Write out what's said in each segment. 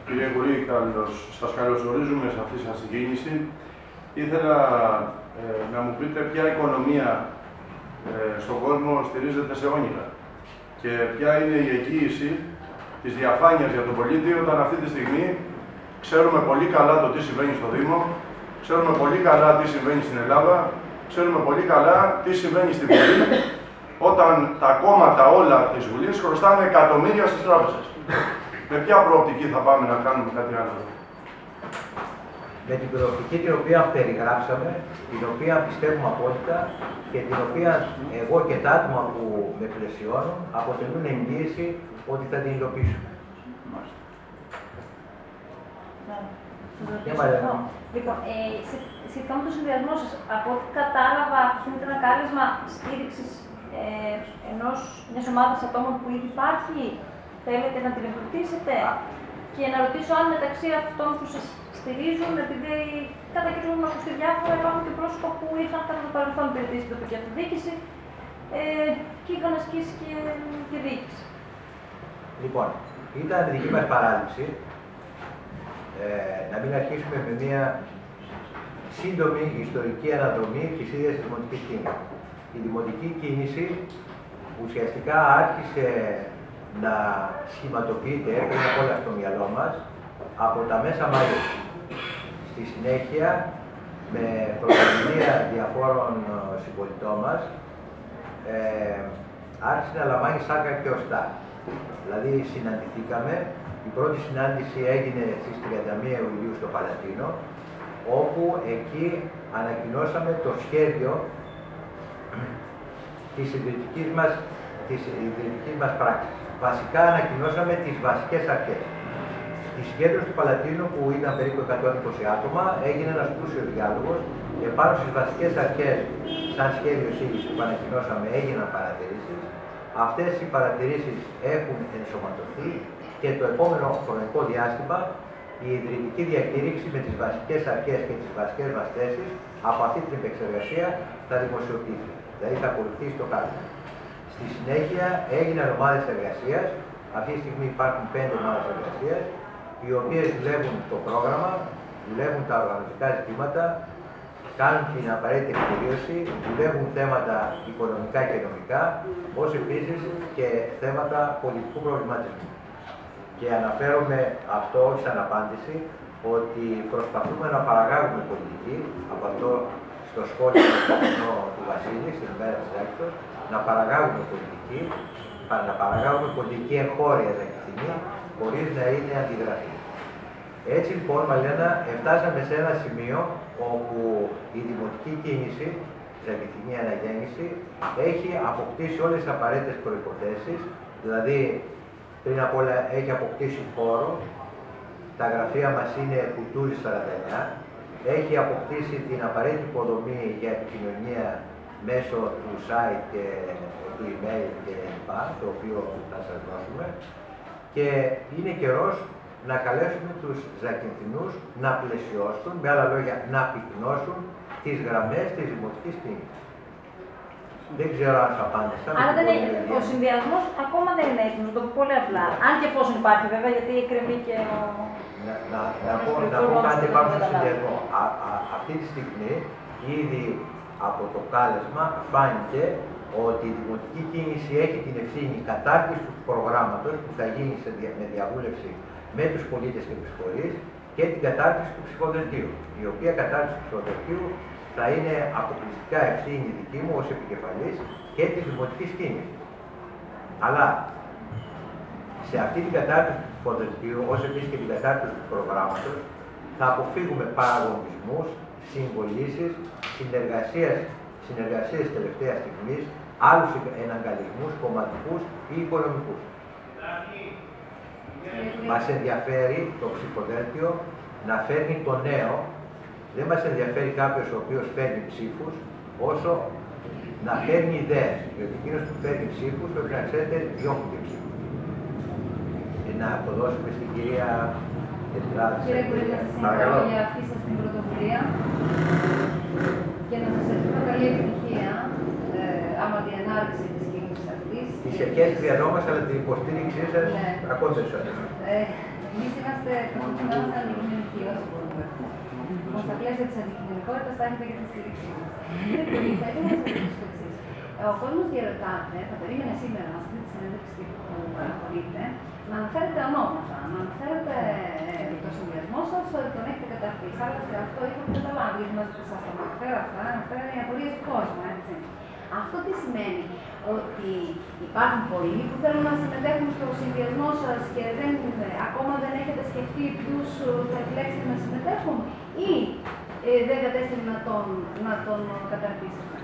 Κύριε Κουρί, σας καλωσορίζουμε σε αυτή σας την κίνηση. Ήθελα να μου πείτε ποια οικονομία στον κόσμο στηρίζεται σε όνειρα και ποια είναι η εγγύηση της διαφάνειας για τον πολίτη όταν αυτή τη στιγμή ξέρουμε πολύ καλά το τι συμβαίνει στο Δήμο, ξέρουμε πολύ καλά τι συμβαίνει στην Ελλάδα, ξέρουμε πολύ καλά τι συμβαίνει στην Βουλή, όταν τα κόμματα όλα της Βουλής χρωστάνε εκατομμύρια στις τράπεζες. Με ποια προοπτική θα πάμε να κάνουμε κάτι άλλο? Με την προοπτική την οποία περιγράψαμε, την οποία πιστεύουμε απόλυτα και την οποία εγώ και τα άτομα που με πλαισιώνουν αποτελούν εγγύηση ότι θα την υλοποιήσουμε. Λοιπόν, σχετικά με το συνδυασμό σας, από ό,τι κατάλαβα, γίνεται ένα κάλεσμα στήριξης μιας ομάδας ατόμων που ήδη υπάρχει. Θέλετε να την εμπλουτίσετε? Και να ρωτήσω αν μεταξύ αυτών που σας στηρίζουν, επειδή κατά κύριο να ακουστεί διάφορα, υπάρχουν και πρόσωπα που ήρθαν κατά το παρελθόν υπηρετήσει την τοπική αυτοδιοίκηση και είχαν ασκήσει και διοίκηση. Λοιπόν, ήταν δική μας παράληψη να μην αρχίσουμε με μια σύντομη ιστορική αναδρομή της ίδιας της δημοτικής κίνησης. Η δημοτική κίνηση ουσιαστικά άρχισε να σχηματοποιείται πριν απ' όλα στο μυαλό μας από τα μέσα Μαΐου. Στη συνέχεια, με πρωτοβουλία διαφόρων συμπολιτών μας, άρχισε να λαμβάνει σάρκα και οστά. Δηλαδή, συναντηθήκαμε. Η πρώτη συνάντηση έγινε στις 31 Ιουλίου στο Παλατίνο, όπου εκεί ανακοινώσαμε το σχέδιο της ιδρυτικής μας πράξης. Βασικά ανακοινώσαμε τις βασικές αρχές. Στη συγκέντρωση του Παλατίνου, που ήταν περίπου 120 άτομα, έγινε ένας πλούσιος διάλογος και πάνω στις βασικές αρχές, σαν σχέδιο εισήγηση που ανακοινώσαμε, έγιναν παρατηρήσεις. Αυτές οι παρατηρήσεις έχουν ενσωματωθεί και το επόμενο χρονικό διάστημα η ιδρυτική διακήρυξη με τις βασικές αρχές και τις βασικές μας θέσεις από αυτή την επεξεργασία θα δημοσιοποιηθεί. Δηλαδή θα ακολουθήσει το χάρτη. Στη συνέχεια έγιναν ομάδες εργασίας. Αυτή τη στιγμή υπάρχουν 5 ομάδες εργασίας, οι οποίες δουλεύουν το πρόγραμμα, δουλεύουν τα οργανωτικά ζητήματα, κάνουν την απαραίτητη εκπλήρωση, δουλεύουν θέματα οικονομικά και νομικά, ως επίσης και θέματα πολιτικού προβληματισμού. Και αναφέρομαι αυτό σαν απάντηση ότι προσπαθούμε να παραγάγουμε πολιτική, από αυτό στο σχόλιο του Βασίλη, στην ημέρα της Άκτος, να παραγάγουμε πολιτική εγχώρια ζακηθινή, χωρίς να είναι αντιγραφή. Έτσι λοιπόν, Μαλένα, φτάσαμε σε ένα σημείο όπου η δημοτική κίνηση, ζακηθινή αναγέννηση, έχει αποκτήσει όλες τις απαραίτητες προϋποθέσεις, δηλαδή πριν απ' όλα έχει αποκτήσει χώρο, τα γραφεία μας είναι Κουτούρη 49, έχει αποκτήσει την απαραίτητη υποδομή για επικοινωνία μέσω του site και του email και λοιπά, το οποίο θα σας δώσουμε, και είναι καιρός να καλέσουμε τους Ζακυνθινούς να πλαισιώσουν, με άλλα λόγια να πυκνώσουν τις γραμμές της δημοτικής κίνησης. Δεν ξέρω αν σας απάντησα. Άρα ο συνδυασμός ακόμα δεν είναι έτοιμος, το πω πολύ απλά. Αν και εφόσον υπάρχει βέβαια, γιατί εκκρεμεί και ο... Να πω κάτι πάνω στο συνδυασμό. Αυτή τη στιγμή, ήδη από το κάλεσμα, φάνηκε ότι η δημοτική κίνηση έχει την ευθύνη κατάρτισης του προγράμματος που θα γίνει με διαβούλευση με τους πολίτες και τους φορείς και την κατάρτιση του ψηφοδελτίου, η οποία κατάρτιση του ψηφοδελτίου θα είναι αποκλειστικά ευθύνη δική μου ως επικεφαλής και της δημοτικής κίνησης. Αλλά σε αυτή την κατάρτιση του ψηφοδελτίου, ως επίσης και την κατάρτιση του προγράμματος, θα αποφύγουμε παραγωνισμούς, συμβολήσεις, συνεργασίες τελευταίας στιγμής, άλλους εναγκαλισμούς κομματικούς ή οικονομικούς. Μας ενδιαφέρει το ψηφοδέλτιο να φέρνει το νέο. Δεν μας ενδιαφέρει κάποιος ο οποίος φέρνει ψήφους, όσο να φέρνει ιδέες. Γιατί εκείνος που φέρνει ψήφους πρέπει να ξέρετε διώχνει και ψήφους. Και να το δώσουμε στην κυρία Τετράδη. Κύριε Κουρί, να σας συγχαρώ για αυτή σας την πρωτοβουλία και να σας εύχομαι καλή επιτυχία άμα την ανάρτηση της κίνησης αυτής. Τις ευχές χρειαζόμαστε, αλλά την υποστήριξή σας ακόμα περισσότερο. Εμείς είμαστε αντικειμενικοί όσο μπορούμε. Όμως στα πλαίσια της αντικειμενικότητας θα έχετε και τη στήριξή μας. Θα ήθελα να σας ρωτήσω το εξής. Ο κόσμος διαρωτάται, θα περίμενε σήμερα σε αυτή τη συνέντευξη που παραχωρείτε, να αναφέρετε ονόματα, να αναφέρετε το συνδυασμό σας, ότι τον έχετε καταρτήσει. Άλλωστε αυτό είχαμε καταλάβει, γιατί μας σας το αναφέρω αυτά, αναφέρετε οι απορίες του κόσμου, έτσι. Αυτό τι σημαίνει, ότι υπάρχουν πολλοί που θέλουν να συμμετέχουν στο συνδυασμό σας και ακόμα δεν έχετε σκεφτεί ποιους θα επιλέξετε να συμμετέχουν, ή δεν κατέστη να τον καταρτήσετε?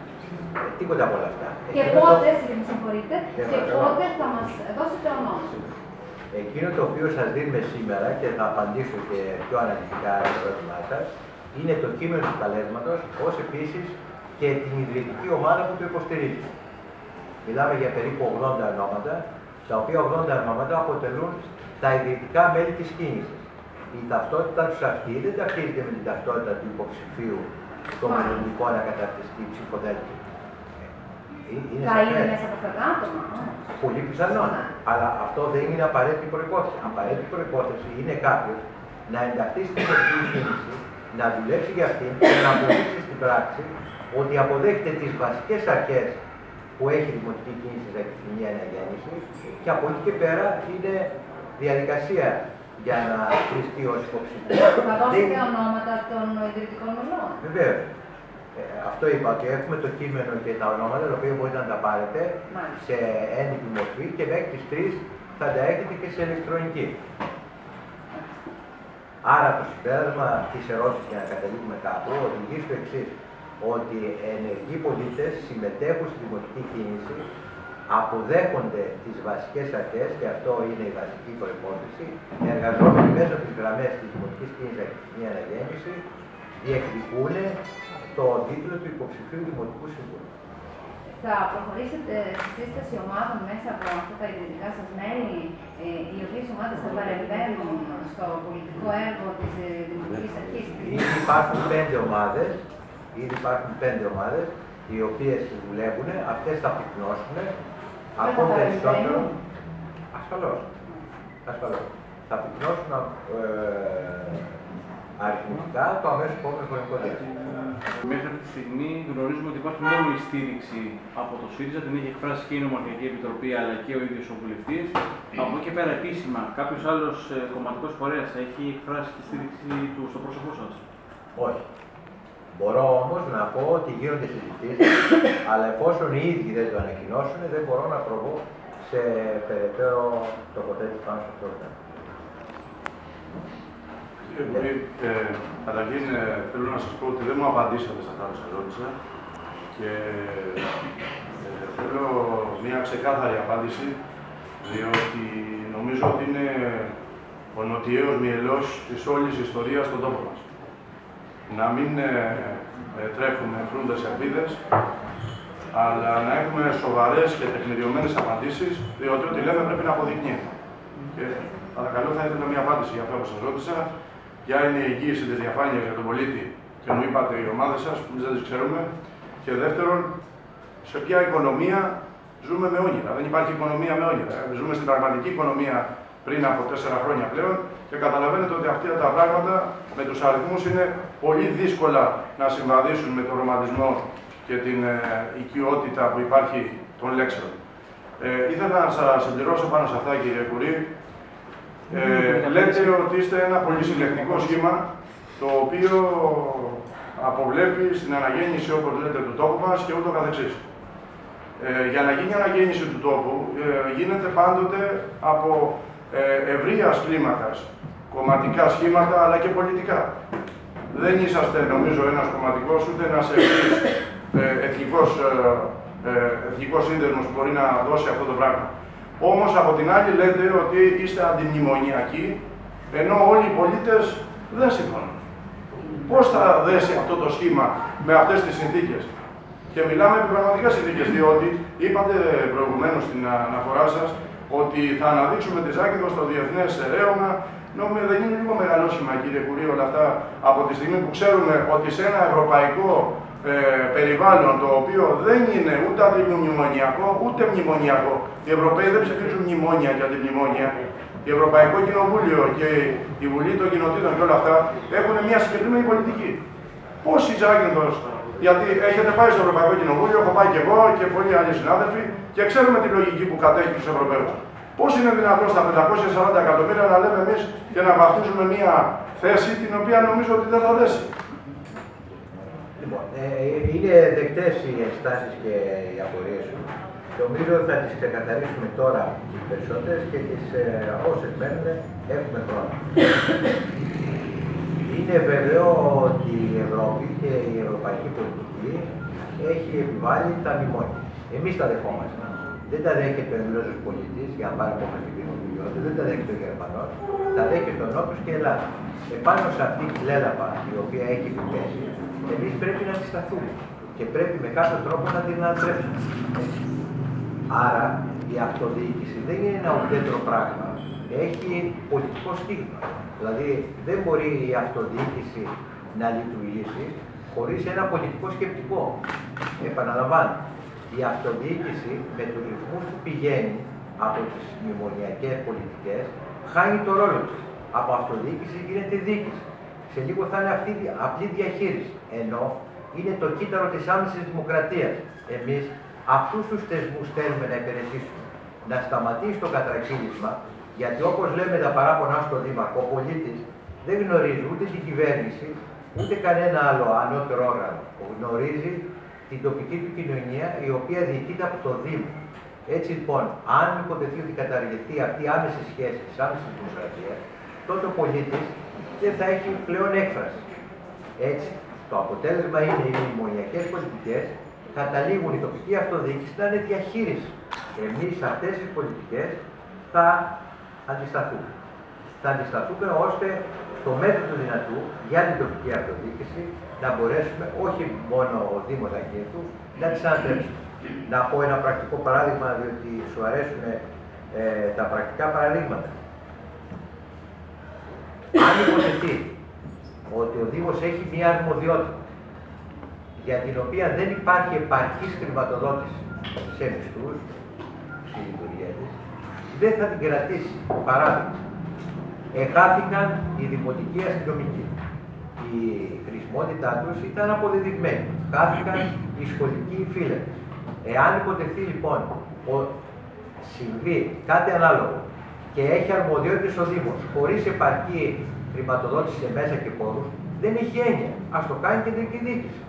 Τίποτα από όλα αυτά. Και πότε, με συγχωρείτε, και πότε θα μας δώσετε ονόματα? Εκείνο το οποίο σας δίνουμε σήμερα, και θα απαντήσω και πιο αναλυτικά στο ερώτημά σας, είναι το κείμενο του καλέσματος, ως επίσης και την ιδρυτική ομάδα που το υποστηρίζει. Μιλάμε για περίπου 80 ονόματα, τα οποία 80 ονόματα αποτελούν τα ιδρυτικά μέλη της κίνησης. Η ταυτότητα τους αυτή δεν ταυτίζεται με την ταυτότητα του υποψηφίου στο μελλοντικό ανακαταρτιστή ψηφοδέλτιο. Θα είναι μέσα από αυτά τα άτομα. Πολύ πιθανόν. Αλλά αυτό δεν είναι απαραίτητη προϋπόθεση. Απαραίτητη προϋπόθεση είναι κάποιος να ενταχθεί στην πολιτική κίνηση, να δουλέψει για αυτήν και να αποδείξει στην πράξη ότι αποδέχεται τις βασικές αρχές που έχει η δημοτική κίνηση για τη κοινή αναγέννηση, και από εκεί και πέρα είναι διαδικασία για να χρηστεί ως υποψήφιος. Θα δώσετε ονόματα των ιδρυτικών μελών? Βεβαίως. Αυτό είπα, ότι έχουμε το κείμενο και τα ονόματα, τα οποία μπορείτε να τα πάρετε σε έντυπη μορφή και μέχρι τις 3 θα τα έχετε και σε ηλεκτρονική. Άρα το συμπέρασμα της ερώτησης, για να καταλήγουμε κάπου, οδηγεί στο εξής, ότι ενεργοί πολίτες συμμετέχουν στη δημοτική κίνηση, αποδέχονται τις βασικές αρχές, και αυτό είναι η βασική προϋπόθεση, εργαζόμενοι μέσα από τις γραμμές της δημοτικής κίνησης για την αναγέννηση, διεκδικούν το τίτλο του υποψηφίου δημοτικού συμβούλου. Θα προχωρήσετε στη σύσταση ομάδων μέσα από αυτά τα ιδρυτικά σας μέλη, οι οποίες ομάδες θα παρεμβαίνουν στο πολιτικό έργο της Δημοτικής Αρχής? Ήδη υπάρχουν 5 ομάδες, οι οποίες δουλεύουν, αυτές θα πυκνώσουν ακόμα περισσότερο. Ασφαλώς. Θα πυκνώσουν αριθμητικά το αμέσως επόμενο χρονικό διάστημα. Μέχρι αυτή τη στιγμή γνωρίζουμε ότι υπάρχει μόνο η στήριξη από το ΣΥΡΙΖΑ, την έχει εκφράσει και η Νομαρχιακή Επιτροπή αλλά και ο ίδιος ο βουλευτής. Από εκεί και πέρα, επίσημα, κάποιος άλλος κομματικός φορέας έχει εκφράσει τη στήριξη του στο πρόσωπό σας? Όχι. Μπορώ όμως να πω ότι γίνονται συζητήσεις, αλλά εφόσον οι ίδιοι δεν το ανακοινώσουν, δεν μπορώ να προβώ σε περαιτέρω τοποθέτηση πάνω σε αυτό το θέμα. Καταρχήν, θέλω να σας πω ότι δεν μου απαντήσατε στα αυτά που σας ρώτησα και θέλω μια ξεκάθαρη απάντηση, διότι νομίζω ότι είναι ο νοτιαίος μυελός της όλης ιστορίας στον τόπο μας. Να μην τρέχουμε φρούντες ελπίδες, αλλά να έχουμε σοβαρές και τεκμηριωμένες απαντήσεις, διότι ό,τι λέμε πρέπει να αποδεικνύεται. Και παρακαλώ, θα ήθελα μια απάντηση για αυτό που σας ρώτησα. Ποια είναι η εγγύηση της διαφάνειας για τον πολίτη, και μου είπατε οι ομάδες σας, που δεν τις ξέρουμε. Και δεύτερον, σε ποια οικονομία ζούμε με όνειρα? Δεν υπάρχει οικονομία με όνειρα. Ζούμε στην πραγματική οικονομία πριν από 4 χρόνια πλέον και καταλαβαίνετε ότι αυτά τα πράγματα με τους αριθμούς είναι πολύ δύσκολα να συμβαδίσουν με τον ρομαντισμό και την οικειότητα που υπάρχει των λέξεων. Ήθελα να σας συμπληρώσω πάνω σε αυτά, κύριε Κουρί. Λέτε ότι είστε ένα πολύ συλλεκτικό σχήμα, το οποίο αποβλέπει στην αναγέννηση, όπως λέτε, του τόπου μας και ούτω καθεξής. Για να γίνει η αναγέννηση του τόπου, γίνεται πάντοτε από ευρείας κλίμακας, κομματικά σχήματα, αλλά και πολιτικά. Δεν είσαστε, νομίζω, ένας κομματικός, ούτε ένας εθνικός σύνδεσμος που μπορεί να δώσει αυτό το πράγμα. Όμως, από την άλλη, λέτε ότι είστε αντιμνημονιακοί, ενώ όλοι οι πολίτες δεν συμφωνούν. Πώς θα δέσει αυτό το σχήμα με αυτές τις συνθήκες? Και μιλάμε επί πραγματικές συνθήκες, διότι είπατε προηγουμένως στην αναφορά σας ότι θα αναδείξουμε τη Ζάκυνθο στο διεθνές ρέωμα. Νομίζω δεν είναι λίγο μεγαλόσχημα, κύριε Κουρί, όλα αυτά, από τη στιγμή που ξέρουμε ότι σε ένα ευρωπαϊκό περιβάλλον, το οποίο δεν είναι ούτε αντιμνημονιακό ούτε μνημονιακό. Οι Ευρωπαίοι δεν ψηφίζουν μνημόνια και αντιμνημόνια. η Ευρωπαϊκό Κοινοβούλιο και η Βουλή των Κοινοτήτων και όλα αυτά έχουν μια συγκεκριμένη πολιτική. Πώς η Ζάκυνθος, γιατί έχετε πάει στο Ευρωπαϊκό Κοινοβούλιο, έχω πάει και εγώ και πολλοί άλλοι συνάδελφοι και ξέρουμε τη λογική που κατέχει τους Ευρωπαίους. Πώς είναι δυνατόν στα 540 εκατομμύρια να λέμε εμείς και να βαφτίζουμε μια θέση την οποία νομίζω ότι δεν θα δέσει. Λοιπόν, είναι δεκτές οι ενστάσεις και οι απορίες σου. Νομίζω ότι θα τις ξεκαθαρίσουμε τώρα τις περισσότερες και τις όσες μένουν έχουμε χρόνο. Είναι βεβαιό ότι η Ευρώπη και η ευρωπαϊκή πολιτική έχει επιβάλει τα μνημόνια. Εμείς τα δεχόμαστε. Δεν τα δέχεται ο Εγγλέζος πολίτης για να πάρει απόφαση του Κοινοβουλίου, δεν τα δέχεται ο Γερμανός, τα δέχεται ο Νότος και η Ελλάδα. Επάνω σε αυτή τη λέλαπα η οποία έχει επιπέσει, εμείς πρέπει να αντισταθούμε και πρέπει με κάποιο τρόπο να την ανατρέψουμε. Άρα η αυτοδιοίκηση δεν είναι ένα ουδέτερο πράγμα. Έχει πολιτικό στίγμα. Δηλαδή δεν μπορεί η αυτοδιοίκηση να λειτουργήσει χωρίς ένα πολιτικό σκεπτικό. Επαναλαμβάνω, η αυτοδιοίκηση με τους ρυθμούς που πηγαίνει από τις μνημονιακές πολιτικές χάνει το ρόλο της. Από αυτοδιοίκηση γίνεται διοίκηση. Σε λίγο θα είναι αυτή απλή διαχείριση. Ενώ είναι το κύτταρο της άμεσης δημοκρατίας. Εμείς αυτούς τους θεσμούς θέλουμε να υπηρετήσουμε. Να σταματήσει το κατρακύλισμα, γιατί όπως λέμε τα παράπονα στον Δήμαρχο, ο πολίτης δεν γνωρίζει ούτε την κυβέρνηση, ούτε κανένα άλλο ανώτερο όργανο. Γνωρίζει την τοπική του κοινωνία, η οποία διοικείται από το Δήμο. Έτσι λοιπόν, αν υποτεθεί ότι καταργηθεί αυτή η άμεση σχέση της άμεσης δημοκρατίας, τότε ο πολίτης δεν θα έχει πλέον έκφραση. Έτσι, το αποτέλεσμα είναι οι μνημονιακές πολιτικές καταλήγουν η τοπική αυτοδιοίκηση να είναι διαχείριση. Εμείς σε αυτές τις πολιτικές θα αντισταθούμε. Θα αντισταθούμε ώστε στο μέτρο του δυνατού για την τοπική αυτοδιοίκηση να μπορέσουμε όχι μόνο ο Δήμος Ζακύνθου να τις ανατρέψουμε. Να πω ένα πρακτικό παράδειγμα, διότι σου αρέσουν τα πρακτικά παραδείγματα. Αν υποθεθεί ότι ο Δήμος έχει μία αρμοδιότητα για την οποία δεν υπάρχει επαρκής χρηματοδότηση σε μισθούς, στη λειτουργία της, δεν θα την κρατήσει. Παράδειγμα, εχάθηκαν οι δημοτικοί αστυνομικοί. Η χρησιμότητά τους ήταν αποδεδειγμένη. Χάθηκαν οι σχολικοί φύλακες. Εάν υποτεθεί λοιπόν συμβεί κάτι ανάλογο και έχει αρμοδιότητες ο Δήμος χωρίς επαρκή χρηματοδότηση σε μέσα και πόρους, δεν έχει έννοια. Ας το κάνει κεντρική διοίκηση.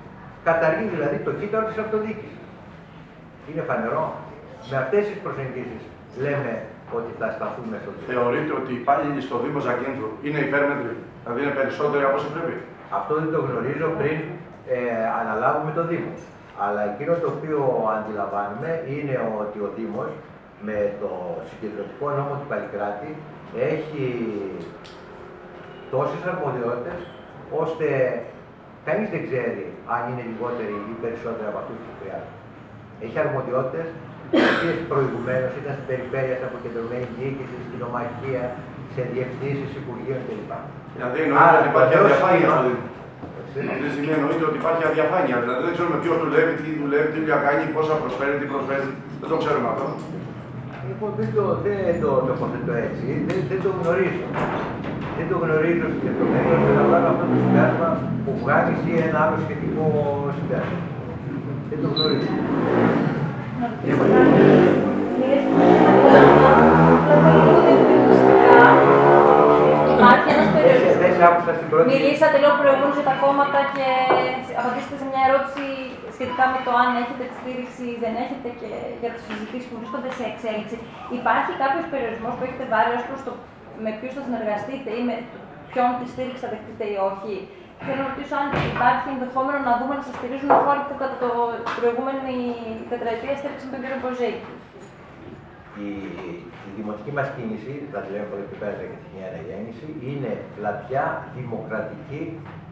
Καταργεί δηλαδή το κύτταρο της αυτοδιοίκησης. Είναι φανερό. Με αυτές τις προσεγγίσεις λέμε ότι θα σταθούμε στο Δήμο. Θεωρείτε ότι οι υπάλληλοι στο Δήμο Ζακύνθου είναι υπέρμετροι, δηλαδή είναι περισσότεροι από όσο πρέπει? Αυτό δεν το γνωρίζω πριν αναλάβουμε το Δήμο. Αλλά εκείνο το οποίο αντιλαμβάνουμε είναι ότι ο Δήμος με το συγκεντρωτικό νόμο του Καλλικράτη έχει τόσες αρμοδιότητες ώστε κανείς δεν ξέρει αν είναι λιγότεροι ή περισσότεροι από αυτούς που χρειάζονται. Έχει αρμοδιότητες οι οποίες προηγουμένως ήταν στην περιφέρεια, σε αποκεντρωμένη διοίκηση, στην ομαρχία, σε διευθύνσεις, υπουργείων κλπ. Δηλαδή εννοείται ότι υπάρχει αδιαφάνεια στο Δήμο. Αυτή τη στιγμή εννοείται ότι υπάρχει αδιαφάνεια. Δηλαδή δεν ξέρουμε ποιο δουλεύει, τι δουλειά κάνει, πόσα προσφέρει, τι προσφέρει. Δεν το ξέρουμε αυτό. Λοιπόν, δεν το τοποθετώ έτσι, δεν το γνωρίζω. Δεν το γνωρίζω στην λεπτομέρεια, ώστε να βγάλω αυτό το συμπέρασμα που βγάζει ή ένα άλλο σχετικό συμπέρασμα. Δεν το γνωρίζω. Υπάρχει ένας περιορισμός. Δεν σε άκουσα στην πρώτη. Μιλήσατε λίγο προηγούμενως για τα κόμματα και απαντήσατε σε μια ερώτηση σχετικά με το αν έχετε τη στήριξη ή δεν έχετε και για τις συζητήσεις που βρίσκονται σε εξέλιξη. Υπάρχει κάποιος περιορισμός που έχετε βάλει ως προς το με ποιους θα συνεργαστείτε ή με ποιον τη στήριξη θα δεχτείτε ή όχι? Θέλω να ρωτήσω αν υπάρχει ενδεχόμενο να δούμε να σας στηρίζουν χώροι που κατά το προηγούμενη τετραετία στήριξαν τον κύριο Μποζέκη. Η δημοτική μας κίνηση, δηλαδή λέμε από εκεί πέρα και τη νέα αναγέννηση, είναι πλατιά, δημοκρατική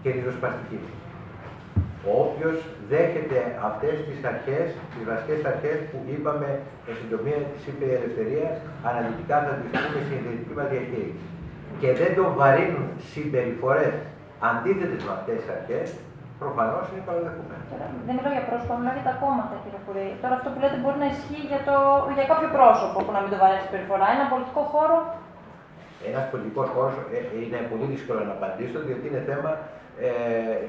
και ριζοσπαστική. Όποιος δέχεται αυτές τις αρχές, τις βασικές αρχές που είπαμε εν συντομία της είπε η Ελευθερία, αναλυτικά θα τις πούμε στην ιδρυτική μας διαχείριση. Και δεν τον βαρύνουν συμπεριφορές αντίθετες με αυτές τις αρχές, προφανώς είναι παραδεχόμενο. Δεν μιλάω για πρόσωπα, μιλάω για τα κόμματα, κύριε Κουρή. Τώρα αυτό που λέτε μπορεί να ισχύει για κάποιο πρόσωπο που να μην το βαρέσει συμπεριφορά. Ένα πολιτικό χώρο. ένας πολιτικός χώρος είναι πολύ δύσκολο να απαντήσω, διότι είναι θέμα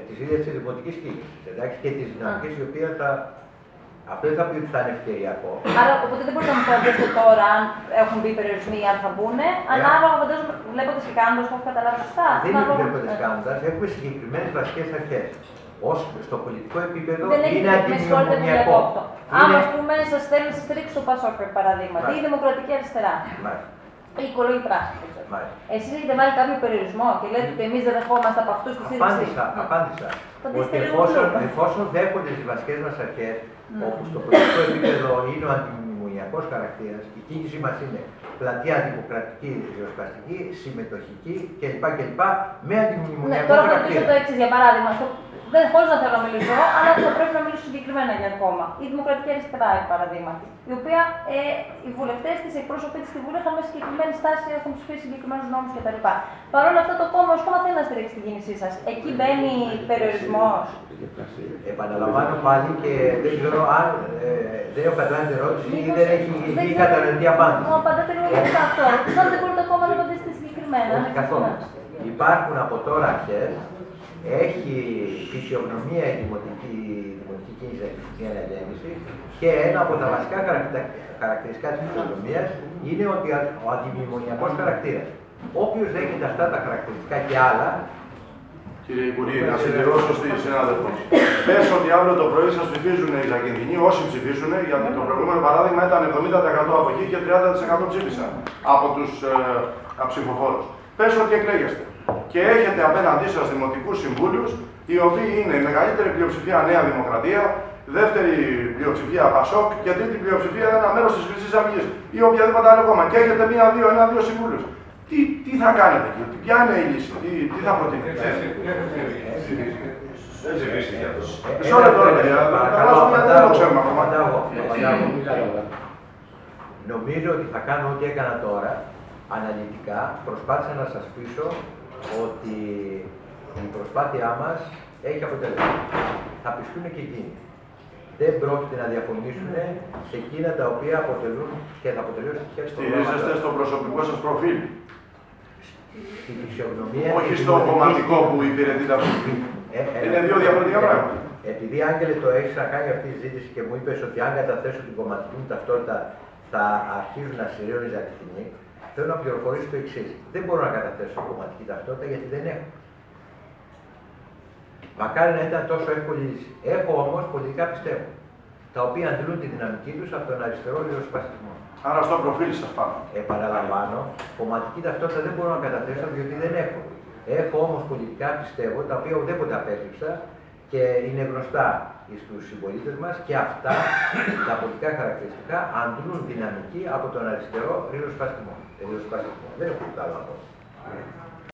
της ίδιας της δημοτικής κίνησης, εντάξει, και της δυναμικής, η οποία θα... Αυτό δεν θα πει ότι θα είναι ευκαιριακό. Άρα, οπότε δεν μπορείτε να μου απαντήσετε τώρα αν έχουν μπει περιορισμοί ή αν θα μπουν. Ανάλογα, φαντάζομαι, βλέποντα και κάνοντα, το έχω καταλάβει σωστά. Δεν είναι βλέποντα και κάνοντα, έχουμε συγκεκριμένες βασικές αρχές. Στο πολιτικό επίπεδο είναι αντιμνημονιακό. Αν, ας πούμε, σας θέλει να στηρίξει το ΠΑΣΟΚ, παραδείγματι, ή η Δημοκρατική Αριστερά. Η οικολογική πράσινη. Εσείς έχετε βάλει κάποιο περιορισμό και λέτε ότι εμείς δεν δεχόμαστε από αυτούς τη στήριξη. Απάντησα. Ότι εφόσον δέχονται τις βασικές μας αρχές, όπου στο πολιτικό επίπεδο είναι ο αντιμνημονιακός χαρακτήρας, η κίνησή μας είναι πλατεία δημοκρατική, ριζοσπαστική, συμμετοχική κλπ. Με αντιμνημονιακό χαρακτήρα. Τώρα θα ρωτήσω το εξής, για παράδειγμα. Χωρίς να θέλω να μιλήσω, αλλά θα πρέπει να μιλήσω συγκεκριμένα για κόμμα. Η Δημοκρατική Αριστερά, για παράδειγμα, η οποία οι βουλευτές της, οι εκπρόσωποι της στη Βουλή είχαν μια συγκεκριμένη στάση, έχουν ψηφίσει συγκεκριμένους νόμους κτλ. Παρ' όλα αυτά, το κόμμα ως κόμμα θέλει να στηρίξει την κίνησή σας. Εκεί μπαίνει περιορισμός. Επαναλαμβάνω πάλι και δεν ξέρω αν δεν έχω καταλάβει την ερώτηση ή δεν έχει γίνει κατανοητή απάντηση. Μου απαντάτε λίγο για αυτό. Αν δεν μπορεί το κόμμα να απαντήσετε συγκεκριμένα. Όχι καθόλου. Υπάρχουν από τώρα αρχές. Έχει φυσιογνωμία η δημοτική κίνηση, η αναγέννηση, και ένα από τα βασικά χαρακτηριστικά της φυσιογνωμίας είναι ότι ο αντιμνημονιακός χαρακτήρας. Όποιος δέχεται αυτά τα χαρακτηριστικά και άλλα. Κύριε Υπουργέ, να συμπληρώσω στη συνάδελφο. Πες ότι αύριο το πρωί σας ψηφίζουν οι Ζακυνθινοί, όσοι ψηφίσουν, γιατί το προηγούμενο παράδειγμα ήταν 70% από εκεί και 30% ψήφισαν από τους ψηφοφόρους. Πες ότι εκλέγεστε. Και έχετε απέναντί σας δημοτικούς συμβούλιους, οι οποίοι είναι η μεγαλύτερη πλειοψηφία Νέα Δημοκρατία, δεύτερη πλειοψηφία ΠΑΣΟΚ και τρίτη πλειοψηφία ένα μέρος της Χρυσής Αυγής ή οποιαδήποτε άλλο κόμμα. Και έχετε ένα-δύο συμβούλους. Τι θα κάνετε εκεί, ποια είναι η λύση, τι θα προτείνετε. Δεν ψηφίστηκε αυτό. Μισό λεπτό, παιδιά. Δεν το ξέρουμε ακόμα. Νομίζω ότι θα κάνω ό,τι έκανα τώρα. Αναλυτικά προσπάθησα να σας πείσω ότι η προσπάθειά μας έχει αποτέλεσμα. Θα πιστούν και εκείνοι. Δεν πρόκειται να διαφωνήσουν σε εκείνα τα οποία αποτελούν και θα αποτελούν στοιχεία στο πρόγραμμα. Στηρίζεστε στο προσωπικό σας προφίλ. Στη φυσιογνωμία. Όχι στο κομματικό που υπηρετείτε αυτό. Είναι δύο διαφορετικά πράγματα. Επειδή, Άγγελε, το έχεις να κάνει αυτή τη συζήτηση και μου είπες ότι αν καταθέσω την κομματική μου ταυτότητα θα αρχίζουν να συρρίζουν οι Ζακυνθινοί, θέλω να πληροφορήσω το εξής. Δεν μπορώ να καταθέσω κομματική ταυτότητα γιατί δεν έχω. Μακάρι να ήταν τόσο εύκολη λύση. Έχω όμως πολιτικά πιστεύω, τα οποία αντλούν τη δυναμική τους από τον αριστερό ριζοσπαστισμό. Άρα στο προφίλ σας πάνω. Επαναλαμβάνω, κομματική ταυτότητα δεν μπορώ να καταθέσω διότι δεν έχω. Έχω όμως πολιτικά πιστεύω, τα οποία ουδέποτε απέκρυψα και είναι γνωστά στους συμπολίτες μας και αυτά τα πολιτικά χαρακτηριστικά αντλούν δυναμική από τον αριστερό ριζοσπαστισμό. Δεν έχω τίποτα άλλο να πω.